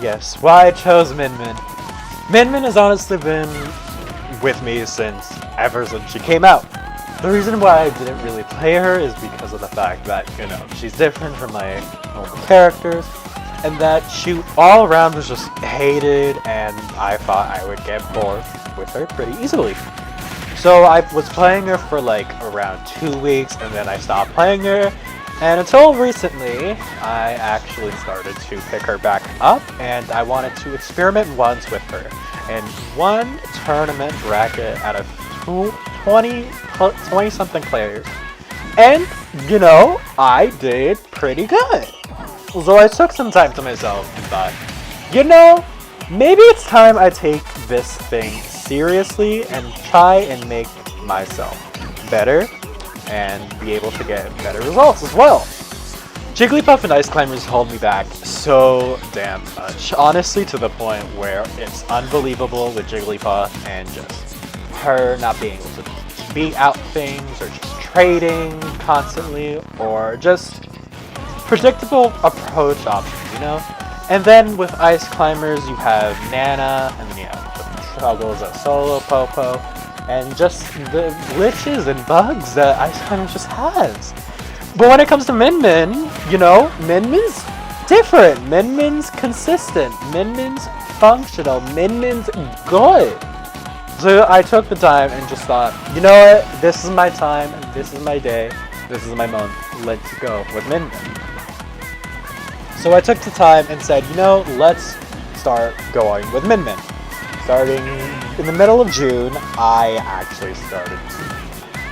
Yes, why I chose Min Min. Min Min has honestly been with me ever since she came out. The reason why I didn't really play her is because of the fact that, she's different from my normal characters, and that she all around was just hated, and I thought I would get bored with her pretty easily. So I was playing her for like around 2 weeks, and then I stopped playing her. And until recently, I actually started to pick her back up, and I wanted to experiment once with her. In one tournament bracket out of 20-something players. And, I did pretty good. So I took some time to myself and thought, maybe it's time I take this thing seriously and try and make myself better and be able to get better results as well. Jigglypuff and Ice Climbers hold me back so damn much, honestly, to the point where it's unbelievable with Jigglypuff and just her not being able to beat out things or just trading constantly or just predictable approach options, And then with Ice Climbers, you have Nana, and then you have the struggles of Solo Popo, and just the glitches and bugs that Ice Climbers just has. But when it comes to Min Min, Min Min's different. Min Min's consistent. Min Min's functional. Min Min's good. So I took the time and just thought, you know what? This is my time. This is my day. This is my month. Let's go with Min Min. So I took the time and said, let's start going with Min Min. Starting in the middle of June, I actually started to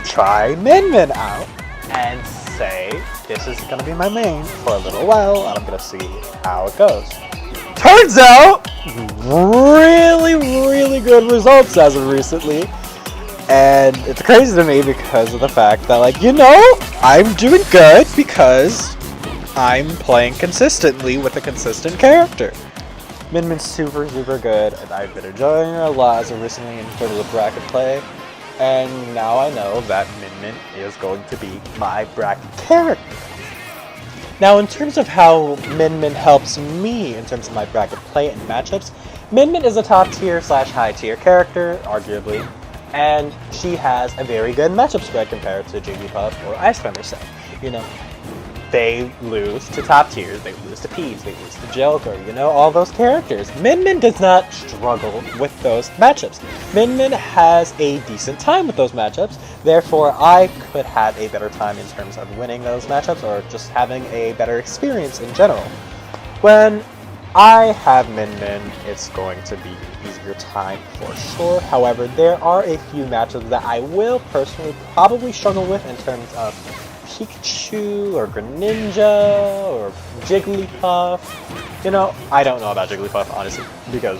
try Min Min out and say, this is going to be my main for a little while, and I'm going to see how it goes. Turns out, really, really good results as of recently. And it's crazy to me because of the fact that, I'm doing good because I'm playing consistently with a consistent character. Min Min's super, super good, and I've been enjoying her a lot as of recently in terms of bracket play. And now I know that Min Min is going to be my bracket character. Now, in terms of how Min Min helps me in terms of my bracket play and matchups, Min Min is a top tier / high tier character, arguably, and she has a very good matchup spread compared to Jigglypuff or Ice Climber set. They lose to top tiers, they lose to Peeves, they lose to Joker, all those characters. Min Min does not struggle with those matchups. Min Min has a decent time with those matchups, therefore I could have a better time in terms of winning those matchups or just having a better experience in general. When I have Min Min, it's going to be an easier time for sure. However, there are a few matchups that I will personally probably struggle with in terms of Pikachu or Greninja or Jigglypuff. I don't know about Jigglypuff, honestly, because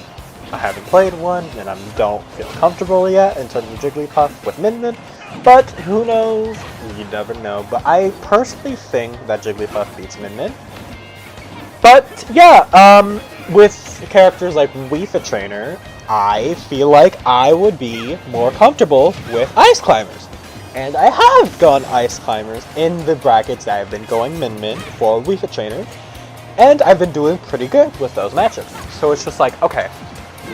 I haven't played one and I don't feel comfortable yet in terms of Jigglypuff with Min Min. But who knows? You never know. But I personally think that Jigglypuff beats Min Min. But yeah, with characters like Wii Fit Trainer, I feel like I would be more comfortable with Ice Climbers. And I have gone Ice Climbers in the brackets that I've been going Min Min for Wii Fit Trainer. And I've been doing pretty good with those matchups. So it's just like, okay,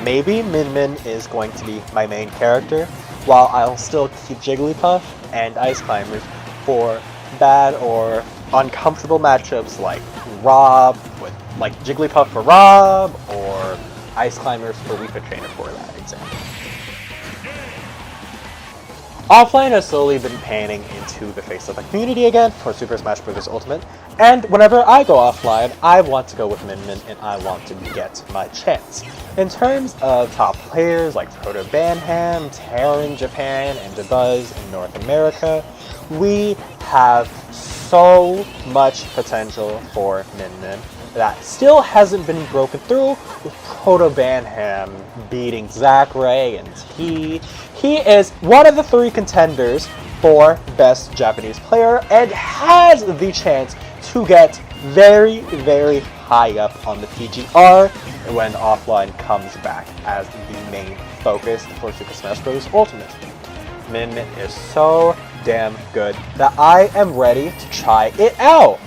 maybe Min Min is going to be my main character, while I'll still keep Jigglypuff and Ice Climbers for bad or uncomfortable matchups like Jigglypuff for Rob, or Ice Climbers for Wii Fit Trainer for that example. Offline has slowly been panning into the face of the community again for Super Smash Bros. Ultimate, and whenever I go offline, I want to go with Min Min and I want to get my chance. In terms of top players like Proto Banham, Terra in Japan, and Dabuzz in North America, we have so much potential for Min Min that still hasn't been broken through, with Proto Banham beating Zachary and He is one of the 3 contenders for Best Japanese Player and has the chance to get very, very high up on the PGR when offline comes back as the main focus for Super Smash Bros. Ultimate. Min Min is so damn good that I am ready to try it out.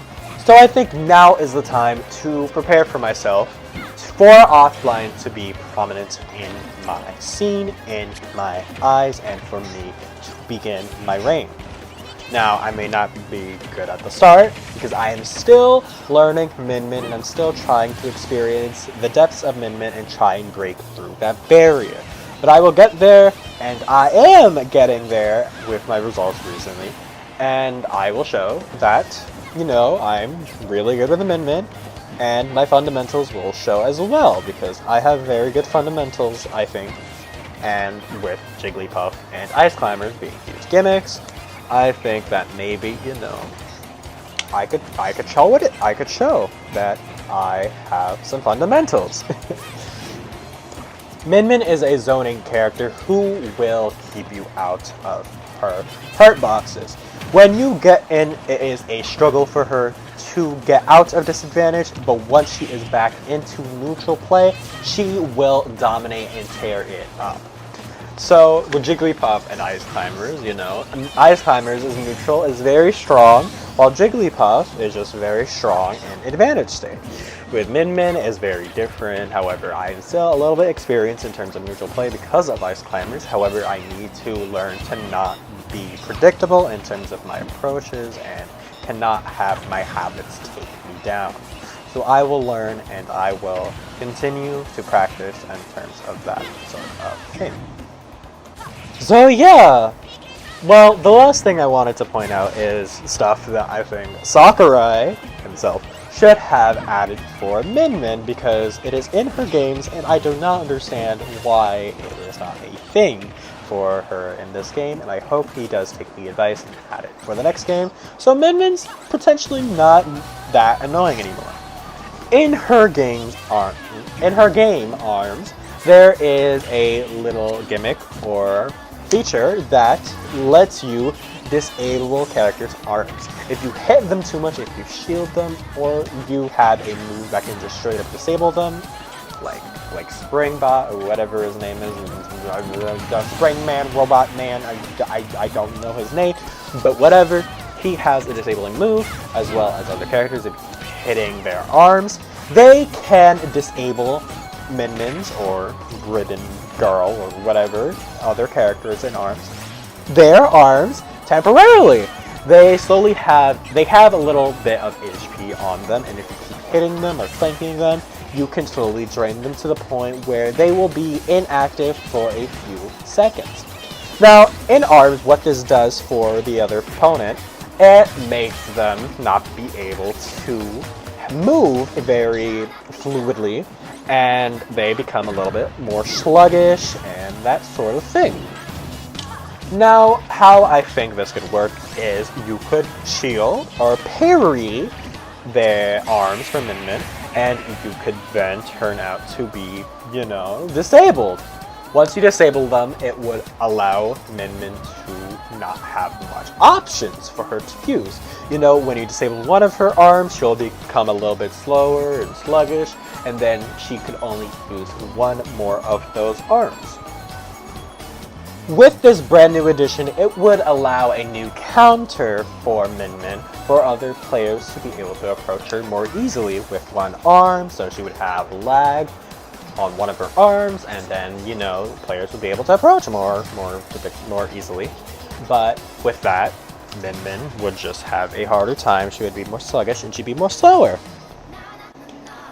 So I think now is the time to prepare for myself for offline to be prominent in my scene, in my eyes, and for me to begin my reign. Now, I may not be good at the start because I am still learning Min Min and I'm still trying to experience the depths of Min Min and try and break through that barrier. But I will get there, and I am getting there with my results recently. And I will show that, you know, I'm really good with the Min Min, and my fundamentals will show as well because I have very good fundamentals, I think. And with Jigglypuff and Ice Climbers being huge gimmicks, I think that maybe, you know, I could show it. I could show that I have some fundamentals. Min Min is a zoning character who will keep you out of her hurt boxes. When you get in, it is a struggle for her to get out of disadvantage, but once she is back into neutral play, she will dominate and tear it up. So with Jigglypuff and Ice Climbers, you know, Ice Climbers is neutral, is very strong, while Jigglypuff is just very strong in advantage state. With Min Min is very different. However, I am still a little bit experienced in terms of neutral play because of Ice Climbers. However, I need to learn to not be predictable in terms of my approaches and cannot have my habits take me down. So I will learn and I will continue to practice in terms of that sort of thing. So yeah, well, the last thing I wanted to point out is stuff that I think Sakurai himself should have added for Min Min because it is in her games and I do not understand why it is not a thing for her in this game, and I hope he does take the advice and add it for the next game, so Min Min's potentially not that annoying anymore. In her game arms, there is a little gimmick or feature that lets you disable characters' arms. If you hit them too much, if you shield them, or you have a move that can just straight up disable them, like Springbot or whatever his name is, Springman, Robot Man, I don't know his name, but whatever, he has a disabling move, as well as other characters. If you keep hitting their arms, they can disable Min Min's or Ridden Girl or whatever other characters in arms, their arms temporarily. They have a little bit of HP on them, and if you keep hitting them or flanking them, you can slowly drain them to the point where they will be inactive for a few seconds. Now, in arms, what this does for the other opponent, it makes them not be able to move very fluidly, and they become a little bit more sluggish and that sort of thing. Now, how I think this could work is you could shield or parry their arms from Min Min, and you could then turn out to be, you know, disabled. Once you disable them, it would allow Min Min to not have much options for her to use. You know, when you disable one of her arms, she'll become a little bit slower and sluggish, and then she could only use one more of those arms. With this brand new addition, it would allow a new counter for Min Min for other players to be able to approach her more easily with one arm, so she would have lag on one of her arms, and then, you know, players would be able to approach more easily. But with that, Min Min would just have a harder time. She would be more sluggish and she'd be more slower.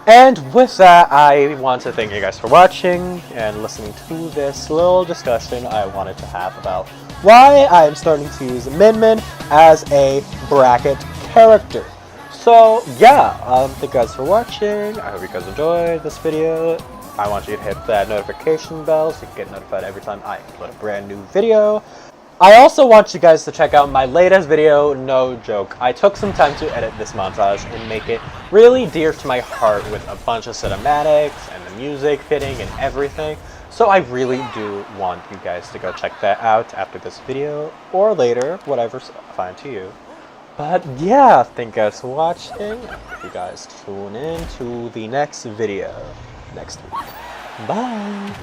And with that, I want to thank you guys for watching and listening to this little discussion I wanted to have about why I am starting to use Min Min as a bracket character. So yeah, thank you guys for watching. I hope you guys enjoyed this video. I want you to hit that notification bell so you can get notified every time I upload a brand new video. I also want you guys to check out my latest video, no joke. I took some time to edit this montage and make it really dear to my heart with a bunch of cinematics and the music fitting and everything. So I really do want you guys to go check that out after this video or later, whatever's fine to you. But yeah, thank you guys for watching. I hope you guys tune in to the next video next week. Bye!